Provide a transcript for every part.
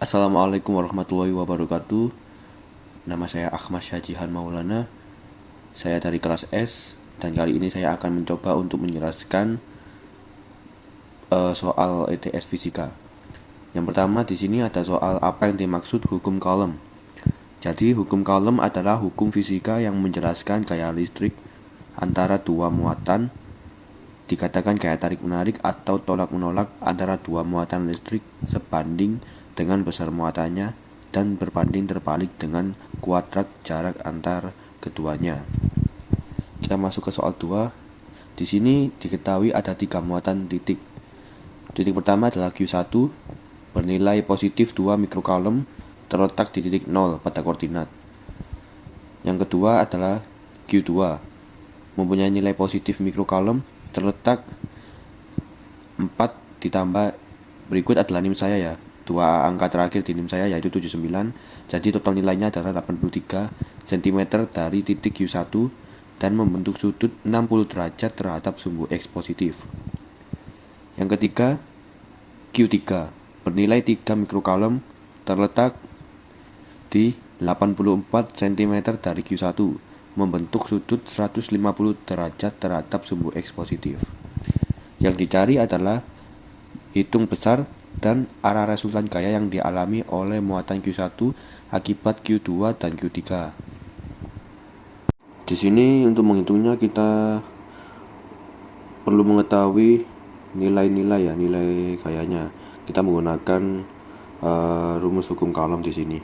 Assalamualaikum warahmatullahi wabarakatuh. Nama saya Ahmad Syajihan Maulana. Saya dari kelas S dan kali ini saya akan mencoba untuk menjelaskan soal ETS fisika. Yang pertama di sini ada soal apa yang dimaksud hukum Coulomb. Jadi hukum Coulomb adalah hukum fisika yang menjelaskan gaya listrik antara dua muatan, dikatakan gaya tarik-menarik atau tolak-menolak antara dua muatan listrik sebanding dengan besar muatannya dan berbanding terbalik dengan kuadrat jarak antar keduanya. Kita masuk ke soal 2. Di sini diketahui ada 3 muatan titik. Titik pertama adalah Q1 bernilai positif 2 mikrocoulomb terletak di titik 0 pada koordinat. Yang kedua adalah Q2 mempunyai nilai positif mikrocoulomb terletak 4 ditambah berikut adalah NIM saya ya. Dua angka terakhir di NIM saya yaitu 79. Jadi total nilainya adalah 83 cm dari titik Q1 dan membentuk sudut 60 derajat terhadap sumbu X positif. Yang ketiga, Q3 bernilai 3 mikrocoulomb terletak di 84 cm dari Q1 membentuk sudut 150 derajat terhadap sumbu X positif. Yang dicari adalah hitung besar dan arah resultan gaya yang dialami oleh muatan Q1 akibat Q2 dan Q3. Di sini untuk menghitungnya kita perlu mengetahui nilai-nilai ya, nilai gayanya. Kita menggunakan rumus hukum Coulomb di sini.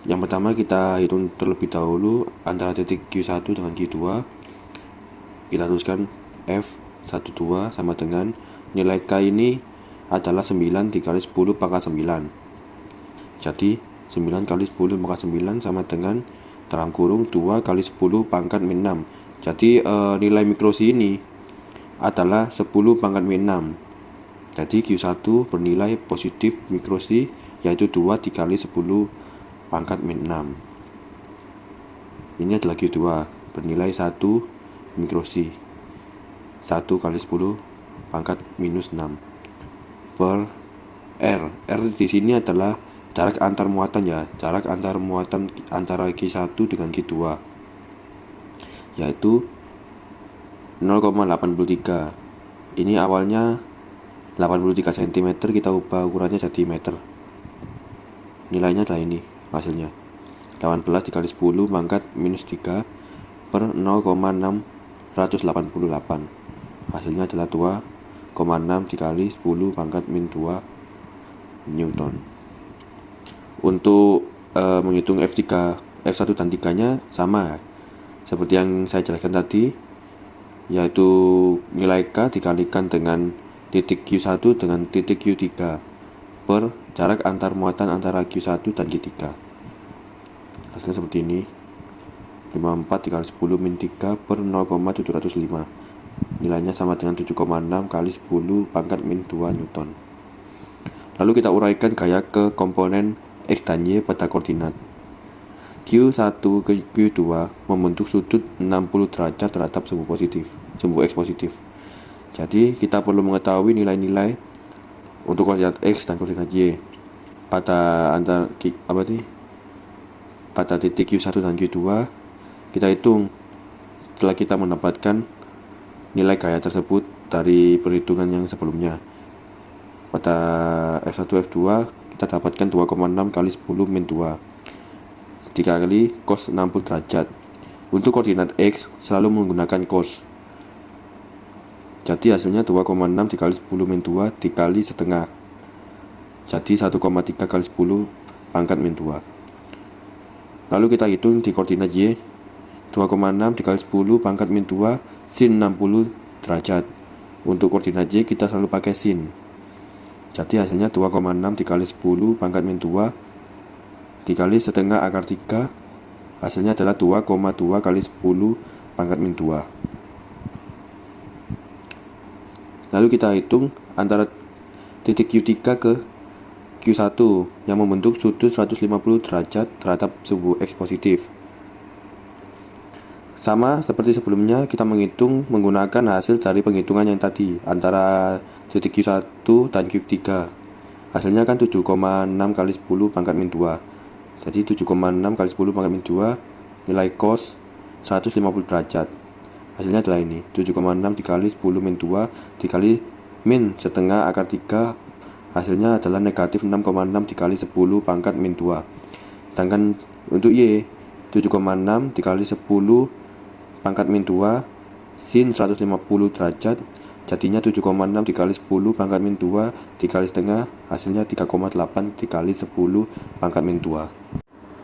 Yang pertama kita hitung terlebih dahulu antara titik Q1 dengan Q2. Kita tuliskan F12 sama dengan nilai K ini adalah 9 dikali 10 pangkat 9. Jadi 9 kali 10 pangkat 9 sama dengan dalam kurung 2 kali 10 pangkat min 6. Jadi nilai mikrosi ini adalah 10 pangkat min 6. Jadi Q1 bernilai positif mikrosi yaitu 2 dikali 10 pangkat min 6. Ini adalah Q2 bernilai 1 mikrosi 1 kali 10 pangkat minus 6 per R. R di sini adalah jarak antar muatan ya, jarak antar muatan antara Q1 dengan Q2 yaitu 0,83. Ini awalnya 83 cm, kita ubah ukurannya jadi meter. Nilainya adalah ini hasilnya. 18 dikali 10 pangkat minus 3 per 0,688. Hasilnya adalah 2,6 dikali 10 pangkat min 2 Newton. Untuk menghitung F1 dan 3 nya sama seperti yang saya jelaskan tadi, yaitu nilai K dikalikan dengan titik Q1 dengan titik Q3 per jarak antar muatan antara Q1 dan Q3. Hasilnya seperti ini, 54 dikali 10 min 3 per 0,705. Nilainya sama dengan 7,6 kali 10 pangkat min 2 Newton. Lalu kita uraikan gaya ke komponen X dan Y pada koordinat. Q1 ke Q2 membentuk sudut 60 derajat terhadap sumbu X positif. Jadi kita perlu mengetahui nilai-nilai untuk koordinat X dan koordinat Y pada pada titik Q1 dan Q2. Kita hitung setelah kita mendapatkan nilai gaya tersebut dari perhitungan yang sebelumnya. Pada F1 F2 kita dapatkan 2,6 kali 10 min 2 dikali cos 60 derajat. Untuk koordinat X selalu menggunakan cos. Jadi hasilnya 2,6 dikali 10 min 2 dikali setengah. Jadi 1,3 kali 10 pangkat min 2. Lalu kita hitung di koordinat Y, 2,6 dikali 10 pangkat min 2 sin 60 derajat. Untuk koordinat Y kita selalu pakai sin. Jadi hasilnya 2,6 dikali 10 pangkat min 2 dikali setengah akar 3. Hasilnya adalah 2,2 kali 10 pangkat min 2. Lalu kita hitung antara titik Q3 ke Q1 yang membentuk sudut 150 derajat terhadap sumbu X positif. Sama seperti sebelumnya, kita menghitung menggunakan hasil dari penghitungan yang tadi antara titik Q1 dan Q3. Hasilnya kan 7,6 kali 10 pangkat min 2. Jadi 7,6 kali 10 pangkat min 2, nilai cos 150 derajat. Hasilnya adalah ini, 7,6 dikali 10 min 2 dikali min setengah akar 3. Hasilnya adalah negatif 6,6 dikali 10 pangkat min 2. Sedangkan untuk Y, 7,6 dikali 10 pangkat min 2 sin 150 derajat, jadinya 7,6 dikali 10 pangkat min 2 dikali setengah, hasilnya 3,8 dikali 10 pangkat min 2.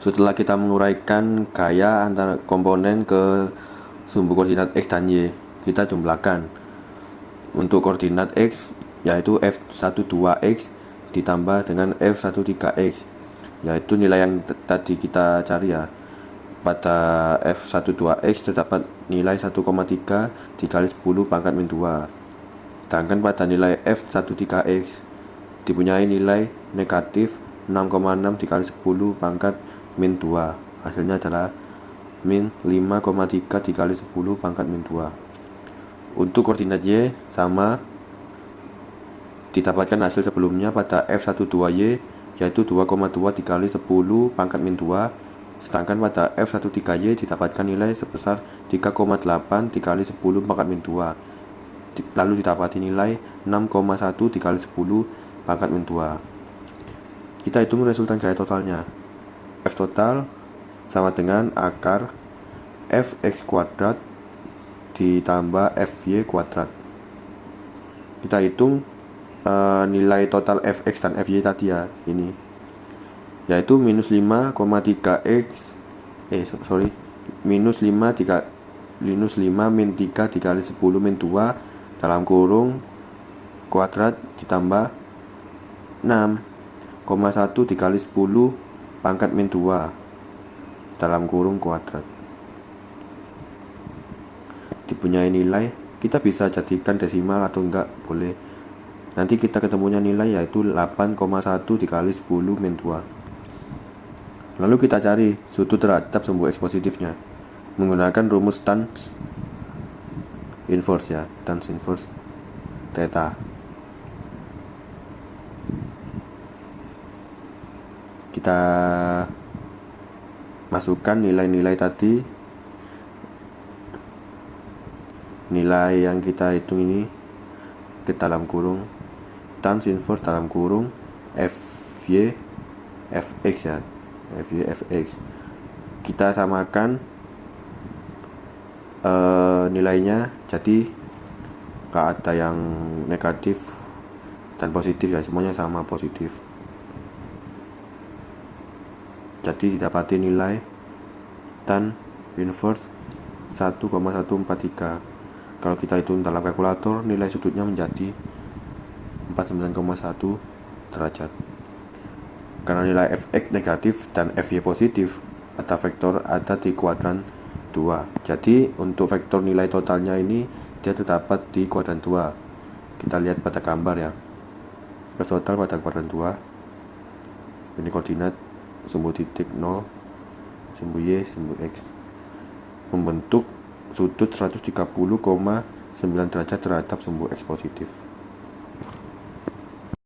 Setelah kita menguraikan gaya antara komponen ke sumbu koordinat X dan Y, kita jumlahkan. Untuk koordinat X yaitu F12X ditambah dengan F13X, yaitu nilai yang tadi kita cari ya. Pada F12X terdapat nilai 1,3 dikali 10 pangkat min 2. Sedangkan pada nilai F13X dipunyai nilai negatif 6,6 dikali 10 pangkat min 2. Hasilnya adalah min 5,3 dikali 10 pangkat min 2. Untuk koordinat Y sama, didapatkan hasil sebelumnya pada F12Y yaitu 2,2 dikali 10 pangkat min 2. Sedangkan pada F13Y didapatkan nilai sebesar 3,8 dikali 10 pangkat min 2. Lalu didapati nilai 6,1 dikali 10 pangkat min 2. Kita hitung resultan gaya totalnya. F total sama dengan akar Fx kuadrat ditambah Fy kuadrat. Kita hitung nilai total Fx dan Fy tadi ya, ini yaitu minus 5,3x minus 5 min 3 dikali 10 min 2 dalam kurung kuadrat ditambah 6,1 dikali 10 pangkat min 2 dalam kurung kuadrat. Dipunyai nilai, kita bisa jadikan desimal atau enggak, boleh. Nanti kita ketemunya nilai yaitu 8,1 dikali 10 min 2. Lalu kita cari sudut terhadap sumbu X positifnya menggunakan rumus tan inverse ya, tan inverse theta. Kita masukkan nilai-nilai tadi, nilai yang kita hitung ini ke dalam kurung tan inverse dalam kurung Fy Fx ya, Fy Fx. Kita samakan nilainya, jadi gak ada yang negatif dan positif ya, semuanya sama positif. Jadi didapati nilai tan inverse 1,143. Kalau kita hitung dalam kalkulator, nilai sudutnya menjadi 49,1 derajat. Karena nilai Fx negatif dan Fy positif, pada vektor ada di kuadran 2. Jadi untuk vektor nilai totalnya ini dia terdapat di kuadran 2. Kita lihat pada gambar ya. F total pada kuadran 2. Ini koordinat sumbu titik 0, sumbu Y, sumbu X. Membentuk sudut 130,9 derajat terhadap sumbu X positif.